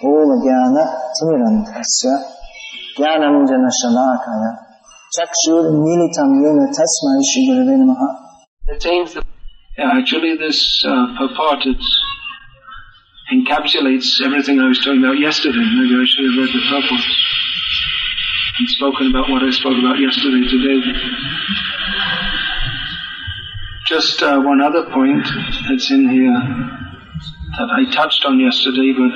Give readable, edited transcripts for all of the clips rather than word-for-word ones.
Om Jnana Timirandhasya Jnananjana Shalakaya Chakshur Militam Yena Tasmai Shri Gurave Namaha. Actually this purport encapsulates everything I was talking about yesterday. Maybe I should have read the purport and spoken about what I spoke about yesterday today. Just one other point that's in here that I touched on yesterday but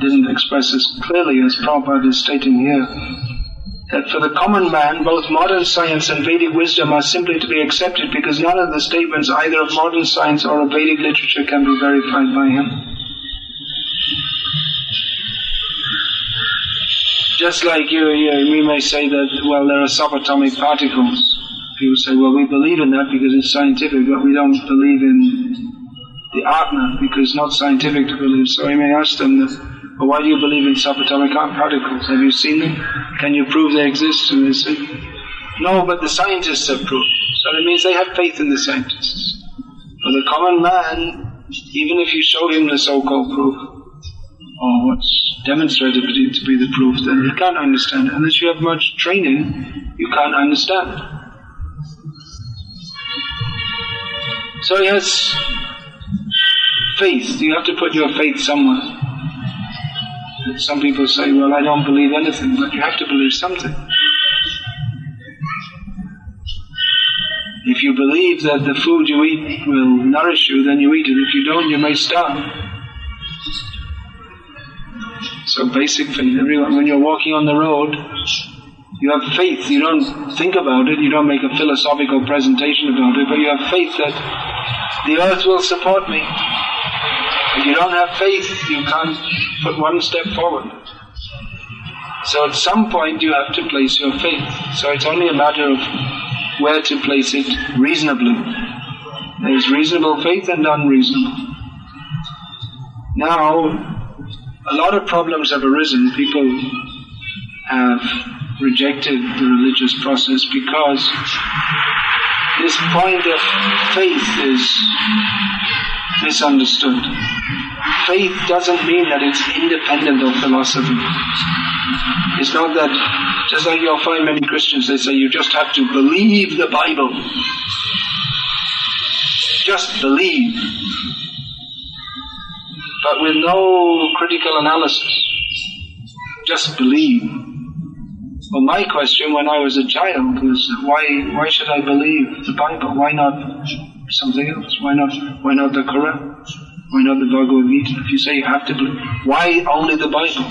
didn't express as clearly as Prabhupada is stating here, that for the common man both modern science and Vedic wisdom are simply to be accepted because none of the statements either of modern science or of Vedic literature can be verified by him. Just like we may say that, well, there are subatomic particles. People say, well, we believe in that because it's scientific, but we don't believe in the Atma because it's not scientific to believe. So we may ask them, well, why do you believe in subatomic particles? Have you seen them? Can you prove they exist? And they say, no, but the scientists have proved. So it means they have faith in the scientists. For the common man, even if you show him the so-called proof, or what's demonstrated to be the proof, then he can't understand it. Unless you have much training, you can't understand. So he has faith. You have to put your faith somewhere. Some people say, well, I don't believe anything, but you have to believe something. If you believe that the food you eat will nourish you, then you eat it. If you don't, you may starve. So basic faith. Everyone, when you're walking on the road, you have faith. You don't think about it, you don't make a philosophical presentation about it, but you have faith that the earth will support me. If you don't have faith, you can't put one step forward. So at some point you have to place your faith. So it's only a matter of where to place it reasonably. There is reasonable faith and unreasonable. Now, a lot of problems have arisen. People have rejected the religious process because this point of faith is misunderstood. Faith doesn't mean that it's independent of philosophy. It's not that, just like you'll find many Christians, they say you just have to believe the Bible. Just believe. But with no critical analysis. Just believe. Well, my question when I was a child was, why should I believe the Bible? Why not something else? Why not the Quran? Why not the Bhagavad-gita? If you say you have to believe, why only the Bible?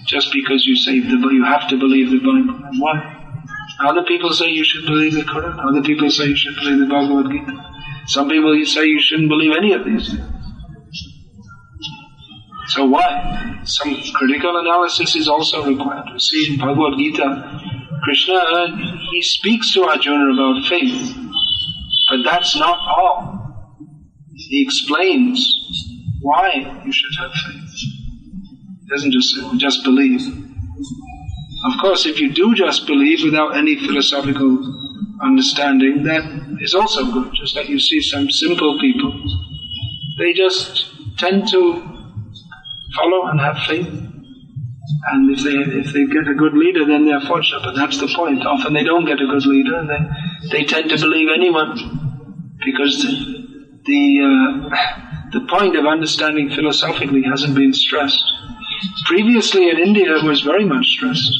Just because you say you have to believe the Bible. And why? Other people say you should believe the Quran. Other people say you should believe the Bhagavad-gita. Some people say you shouldn't believe any of these things. So why? Some critical analysis is also required. We see in Bhagavad-gita, Krishna, he speaks to Arjuna about faith. But that's not all. He explains why you should have faith. He doesn't just say, just believe. Of course, if you do just believe without any philosophical understanding, that is also good. Just like you see some simple people, they just tend to follow and have faith. And if they get a good leader, then they're fortunate. But that's the point. Often they don't get a good leader, and they tend to believe anyone, because the point of understanding philosophically hasn't been stressed. Previously in India it was very much stressed.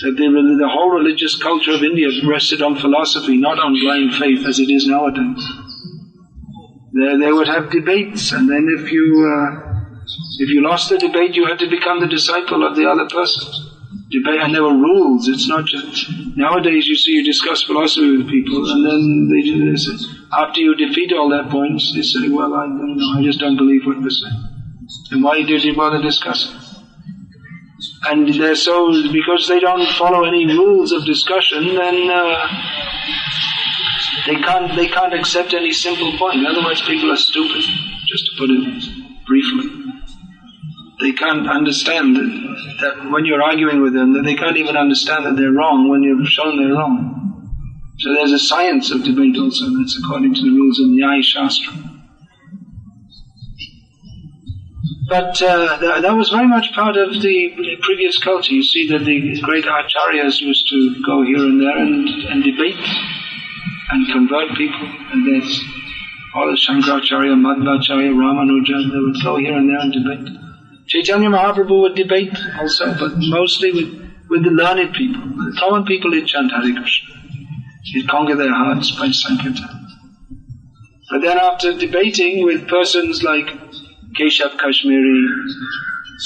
That the whole religious culture of India rested on philosophy, not on blind faith as it is nowadays. They would have debates, and then if you lost the debate, you had to become the disciple of the other person. Debate, and there were rules. It's not just nowadays. You see, you discuss philosophy with people, and then they say, after you defeat all their points, they say, "Well, I just don't believe what you're saying." And why did you bother discussing? And they're so, because they don't follow any rules of discussion, then they can't accept any simple point. Otherwise, people are stupid. Just to put it briefly. They can't understand that when you're arguing with them, that they can't even understand that they're wrong when you've shown they're wrong. So there's a science of debate also, that's according to the rules of Nyaya Shastra. But that was very much part of the previous culture. You see that the great acharyas used to go here and there and debate and convert people. And there's all the Shankaracharya, Madhvacharya, Ramanuja, they would go here and there and debate. Chaitanya Mahaprabhu would debate also, but mostly with the learned people. The common people he'd chant Hare Krishna. He'd conquer their hearts by Sankirtan. But then after debating with persons like Keshav Kashmiri,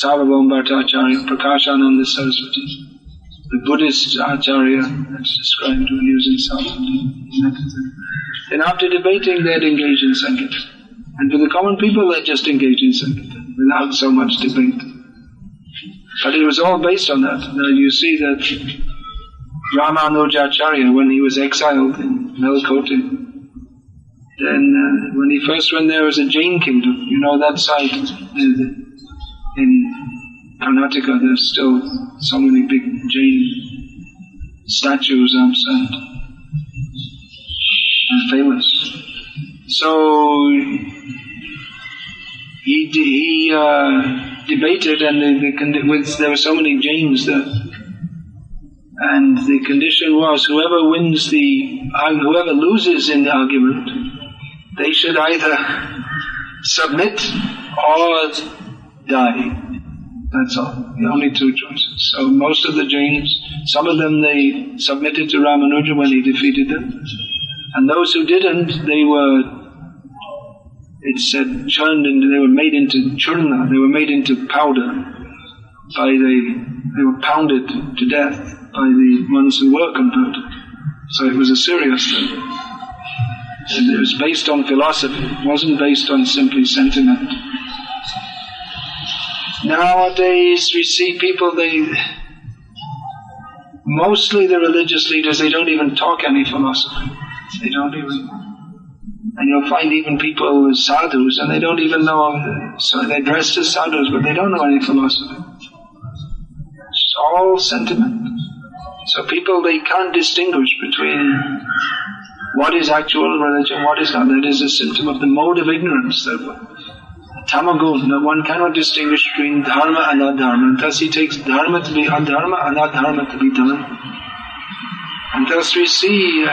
Sarvabhaum Bhattacharya, Prakashananda Saraswati, the Buddhist Acharya that's described when he was in South India. Then after debating, they'd engage in Sankirtan. And for the common people, they'd just engage in Sankirtan without so much debate. But it was all based on that. Now you see that Ramanujacharya, when he was exiled in Melkote, then when he first went there was a Jain kingdom. You know that side in Karnataka, there's still so many big Jain statues outside. And famous. So he debated, and there were so many Jains there. And the condition was whoever loses in the argument, they should either submit or die. That's all. The only two choices. So most of the Jains, some of them they submitted to Ramanuja when he defeated them. And those who didn't, they were, it said, churned into, they were made into churna, they were made into powder. They were pounded to death by the ones who were converted. So it was a serious thing. And it was based on philosophy, it wasn't based on simply sentiment. Nowadays we see people, mostly the religious leaders, they don't even talk any philosophy. They don't even, and you'll find even people as sadhus, and they don't even know, so they're dressed as sadhus, but they don't know any philosophy. It's all sentiment. So people, they can't distinguish between what is actual religion, what is not. That is a symptom of the mode of ignorance. Tamagun, one cannot distinguish between dharma and adharma, and thus he takes dharma to be adharma and adharma to be dharma. And thus we see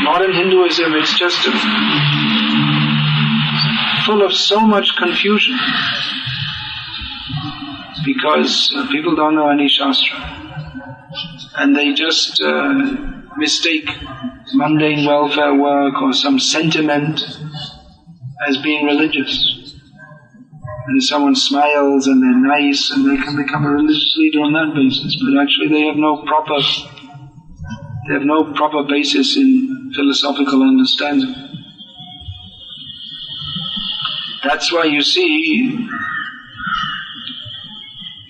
modern Hinduism, it's just full of so much confusion because people don't know any Shastra. And they just mistake mundane welfare work or some sentiment as being religious. And if someone smiles and they're nice and they can become a religious leader on that basis, but actually they have no proper basis in philosophical understanding. That's why you see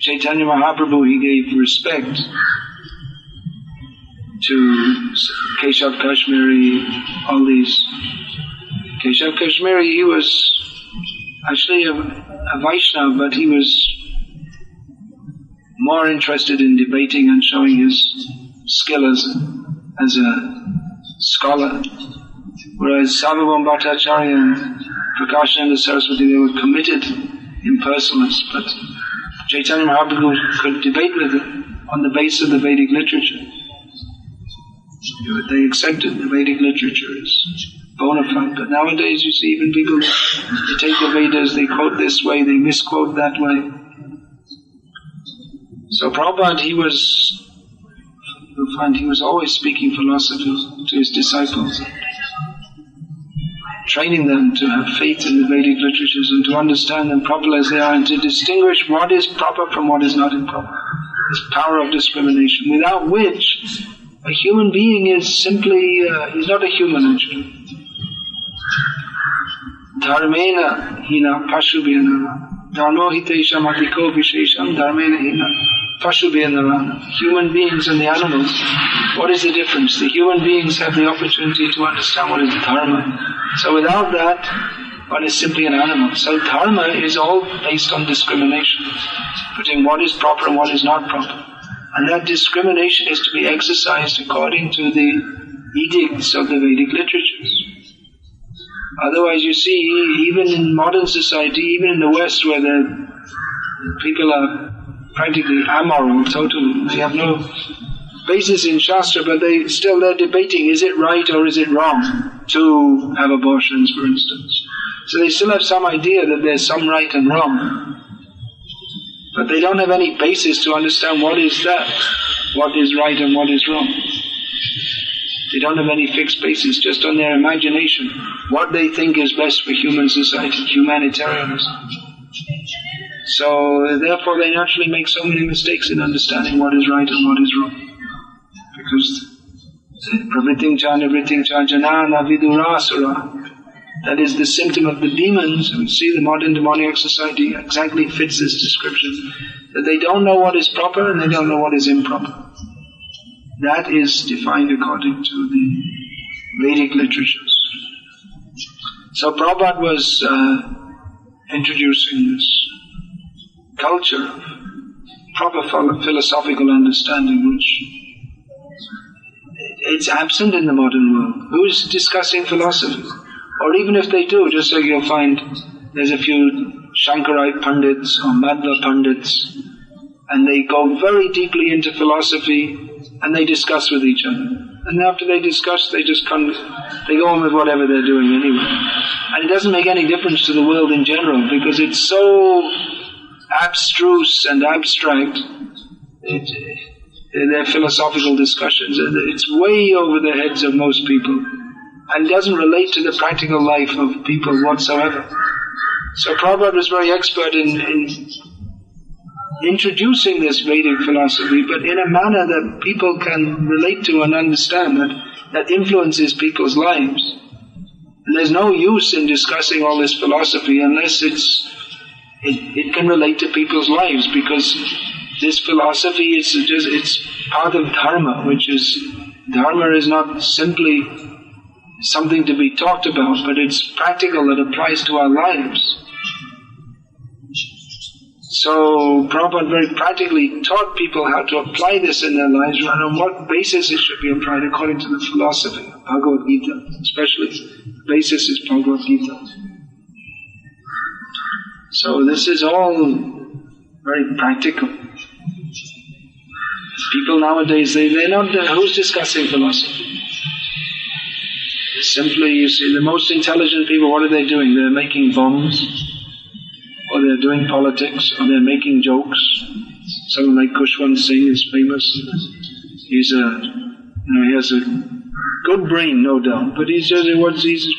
Chaitanya Mahaprabhu, he gave respect to Keshav Kashmiri, all these. Keshav Kashmiri, he was actually a Vaishnava, but he was more interested in debating and showing his skill as a scholar. Whereas Sarvabhaum Bhattacharya and Prakashananda Saraswati, they were committed impersonalists, but Chaitanya Mahaprabhu could debate with them on the basis of the Vedic literature. They accepted the Vedic literature as bona fide, but nowadays you see even people, they take the Vedas, they quote this way, they misquote that way. So Prabhupada, you'll find he was always speaking philosophy to his disciples, training them to have faith in the Vedic literatures and to understand them properly as they are and to distinguish what is proper from what is not improper. This power of discrimination, without which a human being is simply, he's not a human actually. Dharmena hina pashubhyana dharmo hitesham adhiko vishesham dharmena hina pashubhyana. Human beings and the animals, what is the difference? The human beings have the opportunity to understand what is dharma. So without that, one is simply an animal. So dharma is all based on discrimination between what is proper and what is not proper. And that discrimination is to be exercised according to the edicts of the Vedic literatures. Otherwise you see, even in modern society, even in the West where People are practically amoral, totally. They have no basis in Shastra, but they're debating, is it right or is it wrong to have abortions, for instance. So they still have some idea that there's some right and wrong. But they don't have any basis to understand what is that, what is right and what is wrong. They don't have any fixed basis, just on their imagination, what they think is best for human society, humanitarianism. So therefore they naturally make so many mistakes in understanding what is right and what is wrong. Because pravritim cha nivritim cha janana vidurasura, that is the symptom of the demons. We see the modern demoniac society exactly fits this description, that they don't know what is proper and they don't know what is improper. That is defined according to the Vedic literatures. So Prabhupada was introducing this culture of proper philosophical understanding, which it's absent in the modern world. Who is discussing philosophy? Or even if they do, just like you'll find there's a few Shankarite Pandits or Madhva Pandits, and they go very deeply into philosophy and they discuss with each other. And after they discuss, they go on with whatever they're doing anyway. And it doesn't make any difference to the world in general, because it's so abstruse and abstract. Their philosophical discussions, it's way over the heads of most people, and doesn't relate to the practical life of people whatsoever. So Prabhupada was very expert in introducing this Vedic philosophy, but in a manner that people can relate to and understand, that influences people's lives. And there's no use in discussing all this philosophy unless it can relate to people's lives, because this philosophy it's part of dharma, dharma is not simply something to be talked about, but it's practical, it applies to our lives. So Prabhupada very practically taught people how to apply this in their lives, and on what basis it should be applied according to the philosophy of Bhagavad-gita. Especially the basis is Bhagavad-gita. So this is all very practical. People nowadays, they're not, who's discussing philosophy? Simply, you see, the most intelligent people, what are they doing? They're making bombs, or they're doing politics, or they're making jokes. Someone like Kushwant Singh is famous. He has a good brain, no doubt, but he's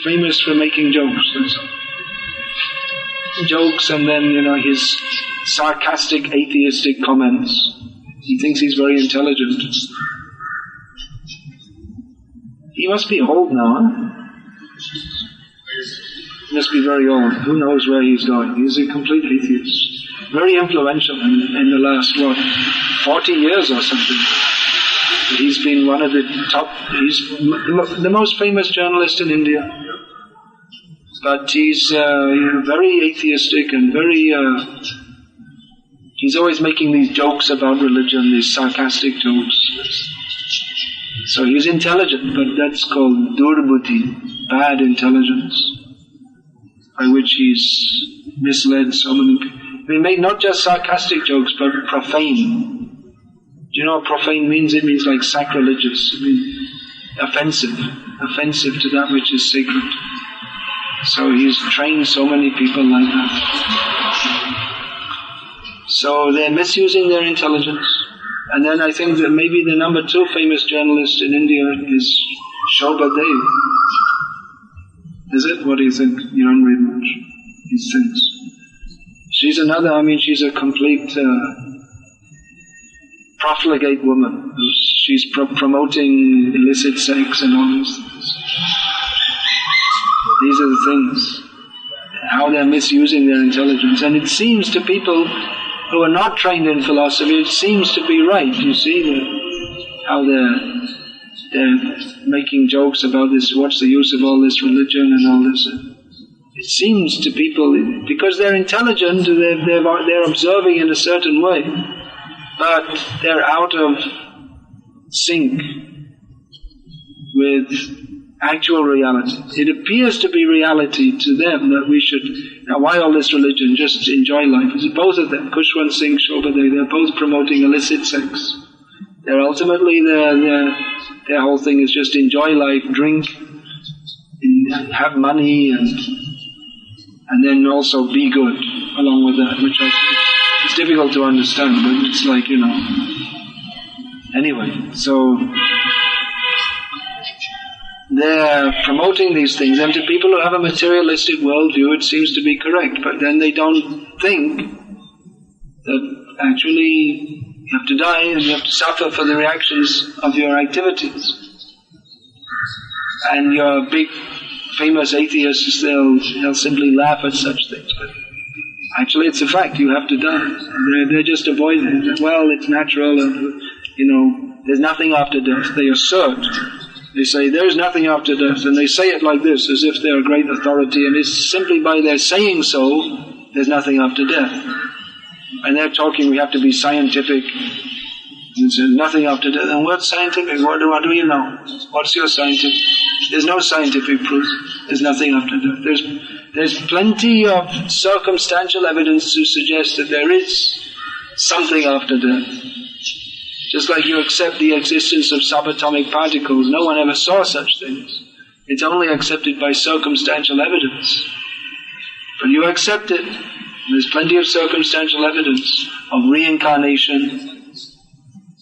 famous for making jokes. Jokes, and then, his sarcastic, atheistic comments. He thinks he's very intelligent. He must be old now, huh? He must be very old. Who knows where he's going? He's a complete atheist. Very influential in the last, 40 years or something. He's been one of the top, he's the most famous journalist in India. But he's very atheistic and very... he's always making these jokes about religion, these sarcastic jokes. So he's intelligent, but that's called durbuddhi, bad intelligence, by which he's misled so many people. He made not just sarcastic jokes, but profane. Do you know what profane means? It means like sacrilegious. It means offensive to that which is sacred. So he's trained so many people like that. So they're misusing their intelligence. And then I think that maybe the number 2 famous journalist in India is Shobha Dev. Is it? What do you think? You don't read much these things. She's another, she's a complete profligate woman. She's promoting illicit sex and all these things. These are the things, how they're misusing their intelligence. And it seems to people who are not trained in philosophy, it seems to be right. You see how they're making jokes about this, what's the use of all this religion and all this. It seems to people, because they're intelligent, they're observing in a certain way, but they're out of sync with actual reality. It appears to be reality to them that we should, now why all this religion? Just enjoy life. It's both of them, Kushwan Singh, Shobhadev, they're both promoting illicit sex. They're ultimately, their whole thing is just enjoy life, drink, have money, and then also be good along with that, which I think it's difficult to understand, but it's like, Anyway, so they're promoting these things, and to people who have a materialistic worldview it seems to be correct, but then they don't think that actually you have to die and you have to suffer for the reactions of your activities. And your big famous atheists, they'll simply laugh at such things, but actually it's a fact, you have to die. They're just avoiding it. Well, it's natural, and there's nothing after death. They assert. They say, there's nothing after death, and they say it like this, as if they're a great authority, and it's simply by their saying so, there's nothing after death. And they're talking, we have to be scientific, and say, nothing after death. And what's scientific? What do you know? What's your scientific? There's no scientific proof. There's nothing after death. There's plenty of circumstantial evidence to suggest that there is something after death. Just like you accept the existence of subatomic particles, no one ever saw such things. It's only accepted by circumstantial evidence. But you accept it. There's plenty of circumstantial evidence of reincarnation.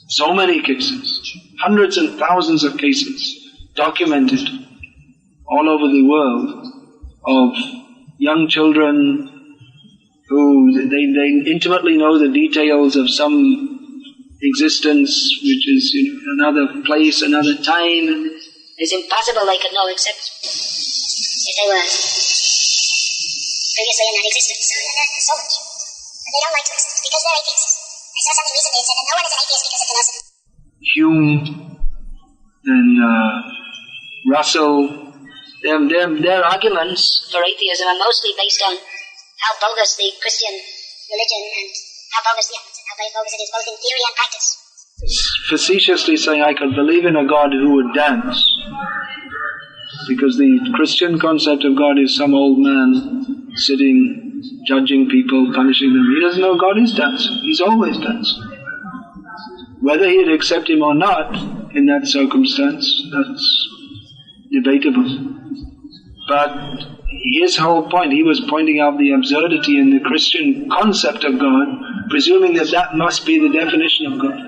So many cases, hundreds and thousands of cases documented all over the world of young children who they intimately know the details of some existence which is another place, another time. It's impossible they could know except if they were previously in that existence. So much. But they don't like to listen because they're atheists. I saw something recently that said that no one is an atheist because of philosophy. Hume and Russell, their arguments for atheism are mostly based on how bogus the Christian religion and how bogus it is both in theory and practice. Facetiously saying, I could believe in a God who would dance, because the Christian concept of God is some old man sitting, judging people, punishing them. He doesn't know God is dancing. He's always dancing. Whether he'd accept him or not in that circumstance, that's debatable. But his whole point, he was pointing out the absurdity in the Christian concept of God, presuming that must be the definition of God.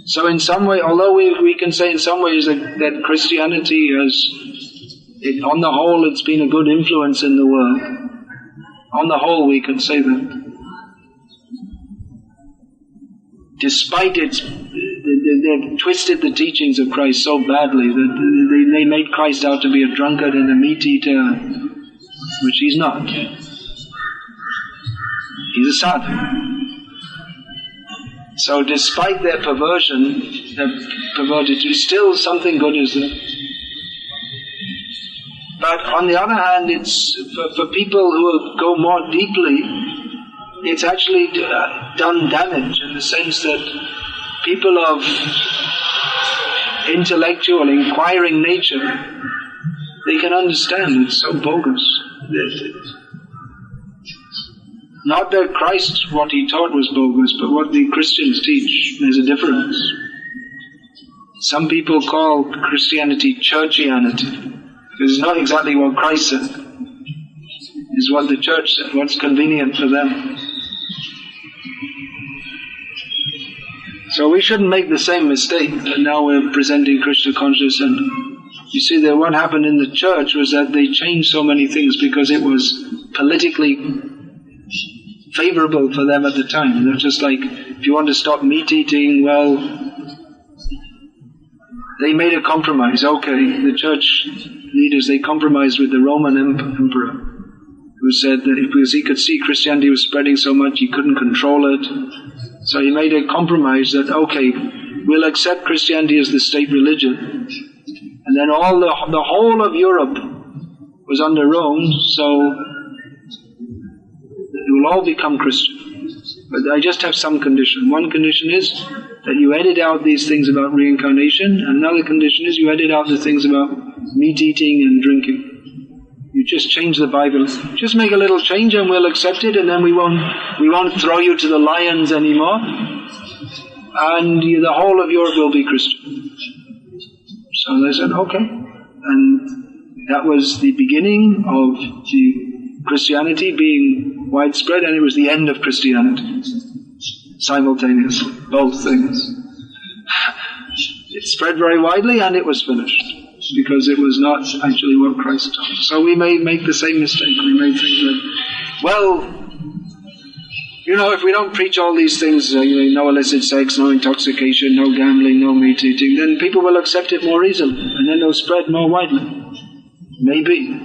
So in some way, although we can say in some ways that Christianity has, on the whole, it's been a good influence in the world. On the whole, we can say that. Despite they've twisted the teachings of Christ so badly that they made Christ out to be a drunkard and a meat eater, which he's not. He's a sadhu. So despite their perversion, their pervertitude, still something good is there. But on the other hand, it's for people who go more deeply, it's actually done damage in the sense that people of intellectual, inquiring nature, they can understand it's so bogus. Not that Christ, what he taught was bogus, but what the Christians teach, there's a difference. Some people call Christianity churchianity, because it's not exactly what Christ said. It's what the church said, what's convenient for them. So we shouldn't make the same mistake that now we're presenting Krishna consciousness. And you see that what happened in the church was that they changed so many things because it was politically favorable for them at the time. They're just like, if you want to stop meat eating, well, they made a compromise. Okay, the church leaders, they compromised with the Roman emperor, who said that because he could see Christianity was spreading so much, he couldn't control it. So he made a compromise that, okay, we'll accept Christianity as the state religion. And then the whole of Europe was under Rome, so it will all become Christian. But I just have some condition. One condition is that you edit out these things about reincarnation, and another condition is you edit out the things about meat eating and drinking. You just change the Bible. Just make a little change and we'll accept it, and then we won't throw you to the lions anymore. And the whole of Europe will be Christian. So they said, okay. And that was the beginning of the Christianity being widespread, and it was the end of Christianity. Simultaneously. Both things. It spread very widely and it was finished. Because it was not actually what Christ taught. So we may make the same mistake. We may think that, well, if we don't preach all these things, no illicit sex, no intoxication, no gambling, no meat eating, then people will accept it more easily, and then they'll spread more widely. Maybe.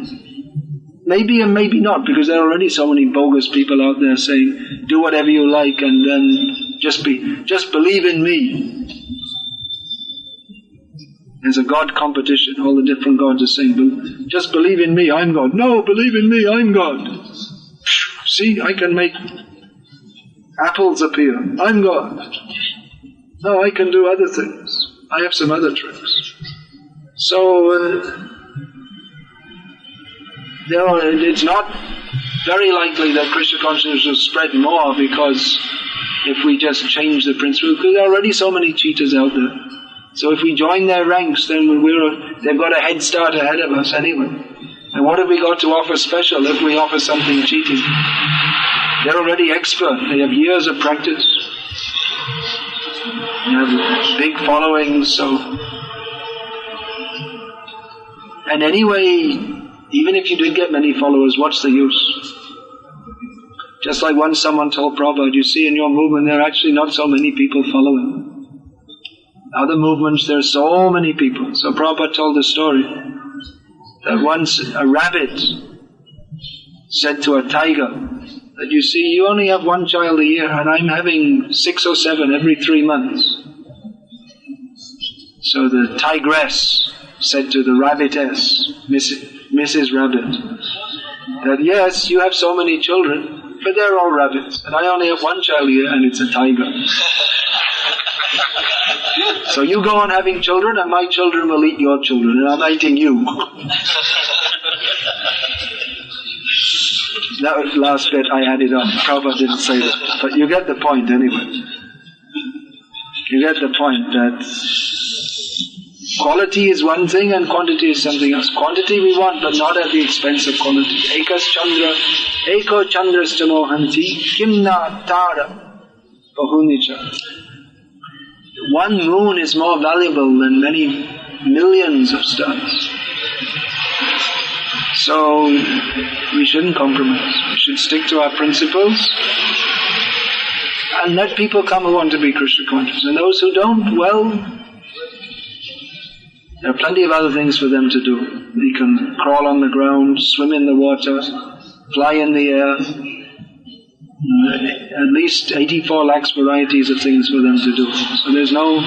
Maybe and maybe not, because there are already so many bogus people out there saying, do whatever you like, and then just believe in me. There's a God competition. All the different gods are saying, just believe in me, I'm God. No, believe in me, I'm God. See, I can make apples appear. I'm God. No, I can do other things. I have some other tricks. So, it's not very likely that Krishna consciousness will spread more, because if we just change the principle, because there are already so many cheaters out there. So if we join their ranks, then they've got a head start ahead of us anyway. And what have we got to offer special if we offer something cheating? They're already expert. They have years of practice. They have big followings, so... And anyway, even if you did get many followers, what's the use? Just like once someone told Prabhupada, you see in your movement there are actually not so many people following. Other movements, there are so many people. So Prabhupada told the story that once a rabbit said to a tiger that, you see, you only have one child a year and I'm having 6 or 7 every 3 months. So the tigress said to the rabbitess, Mrs. Rabbit, that yes, you have so many children, but they're all rabbits, and I only have one child a year and it's a tiger. So you go on having children and my children will eat your children, and I'm eating you. That last bit I added on. Prabhupada didn't say that. But you get the point anyway. You get the point that quality is one thing and quantity is something else. Quantity we want, but not at the expense of quality. Eko chandrastamo hanti kimna tara bahunicha. One moon is more valuable than many millions of stars. So we shouldn't compromise. We should stick to our principles and let people come who want to be Krishna conscious. And those who don't, well, there are plenty of other things for them to do. They can crawl on the ground, swim in the water, fly in the air. At least 84 lakhs varieties of things for them to do. So there's no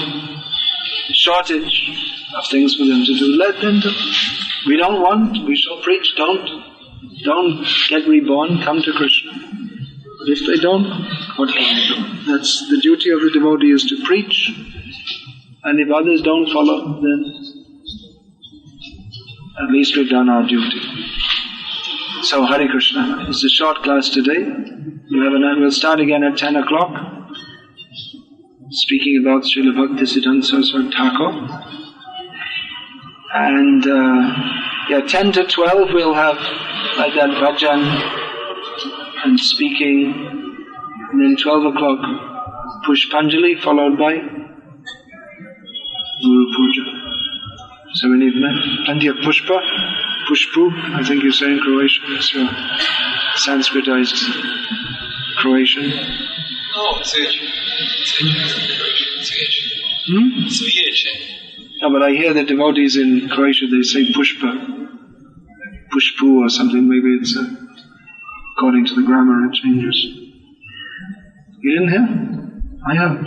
shortage of things for them to do. Let them do. We don't want, we shall preach. Don't get reborn, come to Krishna. But if they don't, what can we do? That's the duty of the devotee, is to preach. And if others don't follow, then at least we've done our duty. So Hare Krishna. It's a short class today. We'll start again at 10 o'clock, speaking about Srila Bhaktisiddhanta Saraswati Thakur. And 10 to 12 we'll have like that bhajan and speaking. And then 12 o'clock Pushpanjali, followed by Guru Puja. So we need plenty of pushpa, pushpu, I think you say in Croatian. It's your Sanskritized Croatian. No, Cvijeće. No, but I hear the devotees in Croatia, they say pushpa, pushpu or something. Maybe it's according to the grammar it changes. You didn't hear? I have.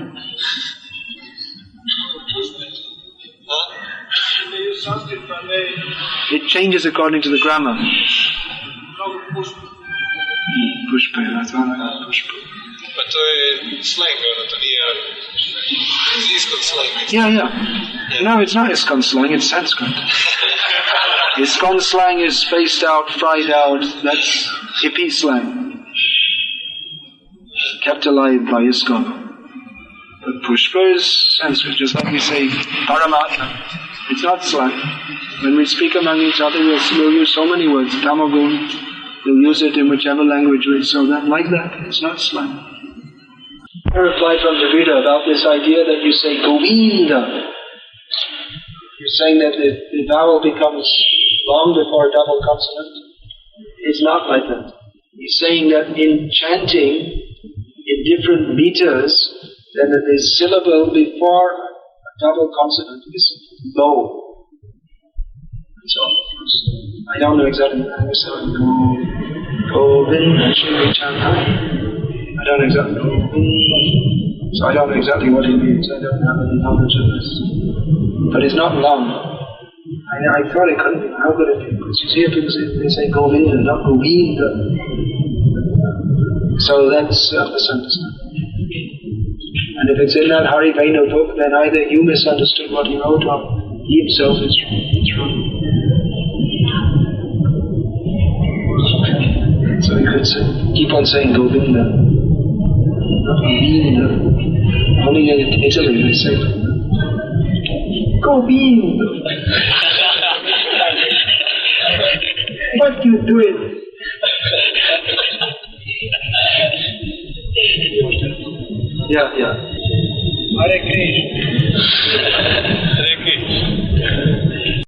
It changes according to the grammar. Pushpa, I thought I had pushpa. Pa to je slang, to nije iz iskog slenga. Yeah. No, it's not ISKCON slang, it's Sanskrit. ISKCON slang is spaced out, fried out, that's hippie slang. Kept alive by ISKCON. But Pushpa is Sanskrit, just like we say Paramatma. It's not slang. When we speak among each other, we'll use so many words. Tamagun, we'll use it in whichever language we so that like that. It's not slang. A reply from Javita about this idea that you say Govinda. You're saying that the vowel becomes long before a double consonant. It's not like that. He's saying that in chanting, in different meters, then the syllable before a double consonant is low. So, I don't know exactly how to say Govinda should be chanted high. I don't exactly know. So I don't know exactly what he means. I don't have any knowledge of this. But it's not long. I thought it couldn't be. How could it be? Because you see people say Govinda, not Govinda. So that's misunderstanding. And if it's in that Hari Vainu book, then either you misunderstood what he wrote or he himself is wrong. So you could keep on saying Govinda, not Govinda. Only in Italy they say Govinda. What you doing? Yeah. Hare Krishna. Hare Krishna.